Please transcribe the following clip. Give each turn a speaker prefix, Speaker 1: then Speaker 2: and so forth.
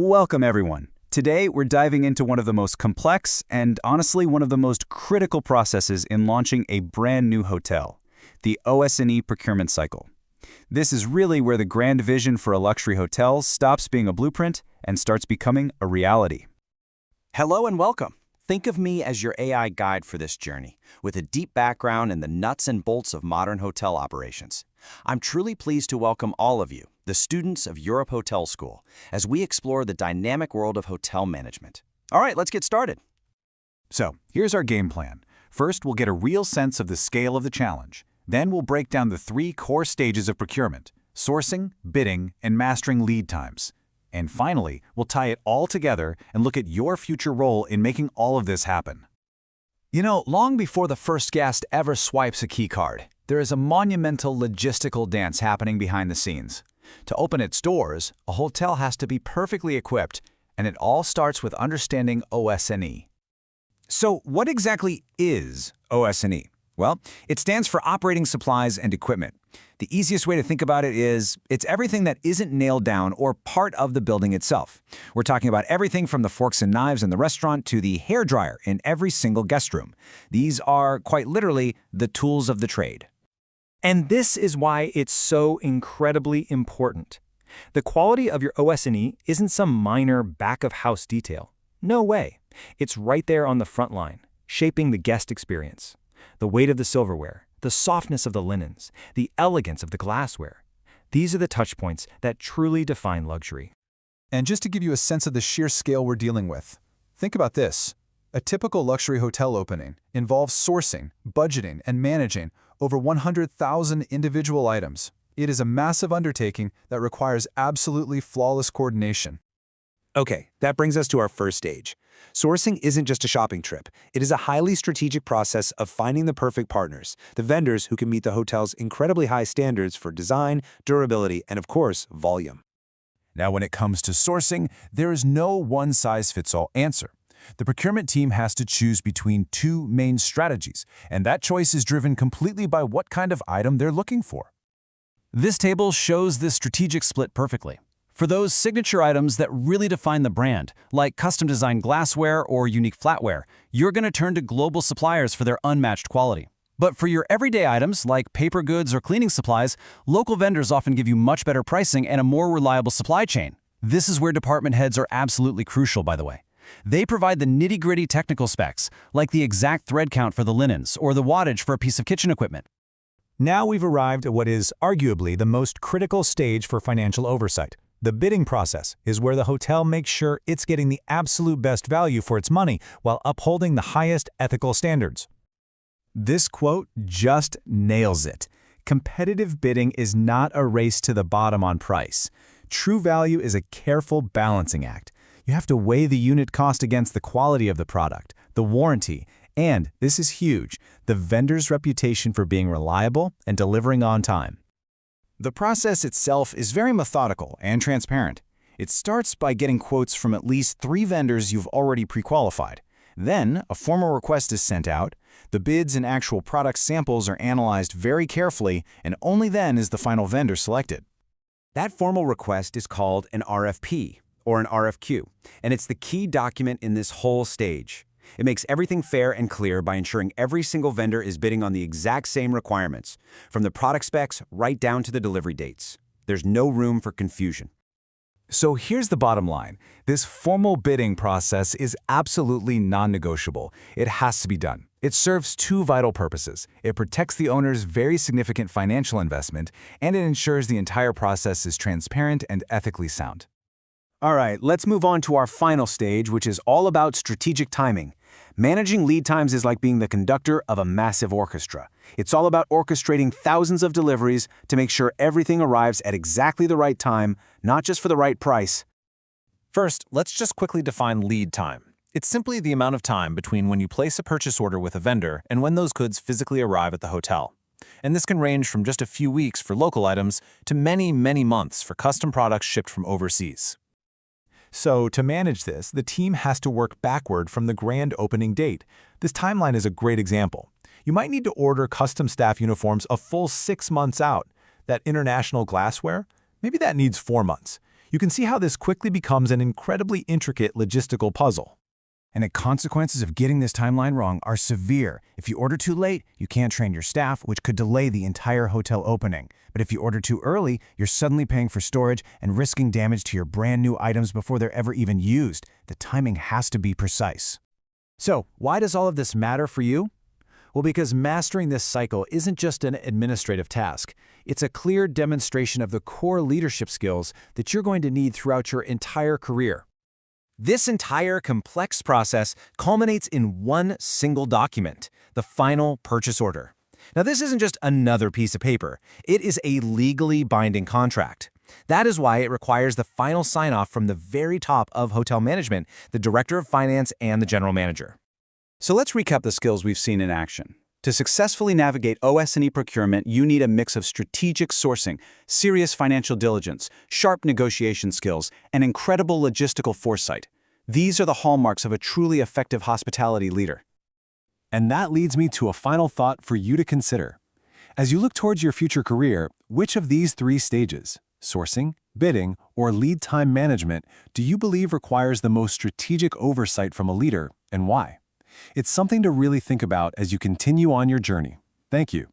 Speaker 1: Welcome, everyone. Today, we're diving into one of the most complex and, honestly, one of the most critical processes in launching a brand new hotel, the OS&E procurement cycle. This is really where the grand vision for a luxury hotel stops being a blueprint and starts becoming a reality.
Speaker 2: Hello and welcome. Think of me as your AI guide for this journey, with a deep background in the nuts and bolts of modern hotel operations. I'm truly pleased to welcome all of you, the students of Europe Hotel School, as we explore the dynamic world of hotel management. All right, let's get started.
Speaker 3: So, here's our game plan. First, we'll get a real sense of the scale of the challenge. Then we'll break down the 3 core stages of procurement: sourcing, bidding, and mastering lead times. And finally, we'll tie it all together and look at your future role in making all of this happen.
Speaker 4: You know, long before the first guest ever swipes a key card, there is a monumental logistical dance happening behind the scenes. To open its doors, a hotel has to be perfectly equipped, and it all starts with understanding OS&E.
Speaker 1: So, what exactly is OS&E? Well, it stands for Operating Supplies and Equipment. The easiest way to think about it is, it's everything that isn't nailed down or part of the building itself. We're talking about everything from the forks and knives in the restaurant to the hairdryer in every single guest room. These are, quite literally, the tools of the trade.
Speaker 5: And this is why it's so incredibly important. The quality of your OS&E isn't some minor back-of-house detail. No way. It's right there on the front line, shaping the guest experience. The weight of the silverware, the softness of the linens, the elegance of the glassware. These are the touch points that truly define luxury.
Speaker 6: And just to give you a sense of the sheer scale we're dealing with, think about this. A typical luxury hotel opening involves sourcing, budgeting, and managing over 100,000 individual items. It is a massive undertaking that requires absolutely flawless coordination.
Speaker 2: Okay, that brings us to our first stage. Sourcing isn't just a shopping trip. It is a highly strategic process of finding the perfect partners, the vendors who can meet the hotel's incredibly high standards for design, durability, and of course, volume.
Speaker 3: Now, when it comes to sourcing, there is no one-size-fits-all answer. The procurement team has to choose between 2 main strategies, and that choice is driven completely by what kind of item they're looking for.
Speaker 1: This table shows this strategic split perfectly. For those signature items that really define the brand, like custom-designed glassware or unique flatware, you're going to turn to global suppliers for their unmatched quality. But for your everyday items, like paper goods or cleaning supplies, local vendors often give you much better pricing and a more reliable supply chain. This is where department heads are absolutely crucial, by the way. They provide the nitty-gritty technical specs, like the exact thread count for the linens or the wattage for a piece of kitchen equipment.
Speaker 7: Now we've arrived at what is arguably the most critical stage for financial oversight. The bidding process is where the hotel makes sure it's getting the absolute best value for its money while upholding the highest ethical standards.
Speaker 3: This quote just nails it. Competitive bidding is not a race to the bottom on price. True value is a careful balancing act. You have to weigh the unit cost against the quality of the product, the warranty, and, this is huge, the vendor's reputation for being reliable and delivering on time.
Speaker 1: The process itself is very methodical and transparent. It starts by getting quotes from at least 3 vendors you've already pre-qualified. Then, a formal request is sent out, the bids and actual product samples are analyzed very carefully, and only then is the final vendor selected.
Speaker 2: That formal request is called an RFP, or an RFQ, and it's the key document in this whole stage. It makes everything fair and clear by ensuring every single vendor is bidding on the exact same requirements, from the product specs right down to the delivery dates. There's no room for confusion.
Speaker 3: So here's the bottom line. This formal bidding process is absolutely non-negotiable. It has to be done. It serves 2 vital purposes. It protects the owner's very significant financial investment, and it ensures the entire process is transparent and ethically sound.
Speaker 1: All right, let's move on to our final stage, which is all about strategic timing. Managing lead times is like being the conductor of a massive orchestra. It's all about orchestrating thousands of deliveries to make sure everything arrives at exactly the right time, not just for the right price.
Speaker 4: First, let's just quickly define lead time. It's simply the amount of time between when you place a purchase order with a vendor and when those goods physically arrive at the hotel. And this can range from just a few weeks for local items to many, many months for custom products shipped from overseas.
Speaker 7: So, to manage this, the team has to work backward from the grand opening date. This timeline is a great example. You might need to order custom staff uniforms a full 6 months out. That international glassware, maybe that needs 4 months. You can see how this quickly becomes an incredibly intricate logistical puzzle.
Speaker 1: And the consequences of getting this timeline wrong are severe. If you order too late, you can't train your staff, which could delay the entire hotel opening. But if you order too early, you're suddenly paying for storage and risking damage to your brand new items before they're ever even used. The timing has to be precise.
Speaker 3: So, why does all of this matter for you? Well, because mastering this cycle isn't just an administrative task. It's a clear demonstration of the core leadership skills that you're going to need throughout your entire career. This entire complex process culminates in one single document, the final purchase order. Now, this isn't just another piece of paper. It is a legally binding contract. That is why it requires the final sign-off from the very top of hotel management, the director of finance, and the general manager.
Speaker 2: So let's recap the skills we've seen in action. To successfully navigate OS&E procurement, you need a mix of strategic sourcing, serious financial diligence, sharp negotiation skills, and incredible logistical foresight. These are the hallmarks of a truly effective hospitality leader.
Speaker 4: And that leads me to a final thought for you to consider. As you look towards your future career, which of these three stages, sourcing, bidding, or lead time management, do you believe requires the most strategic oversight from a leader, and why? It's something to really think about as you continue on your journey. Thank you.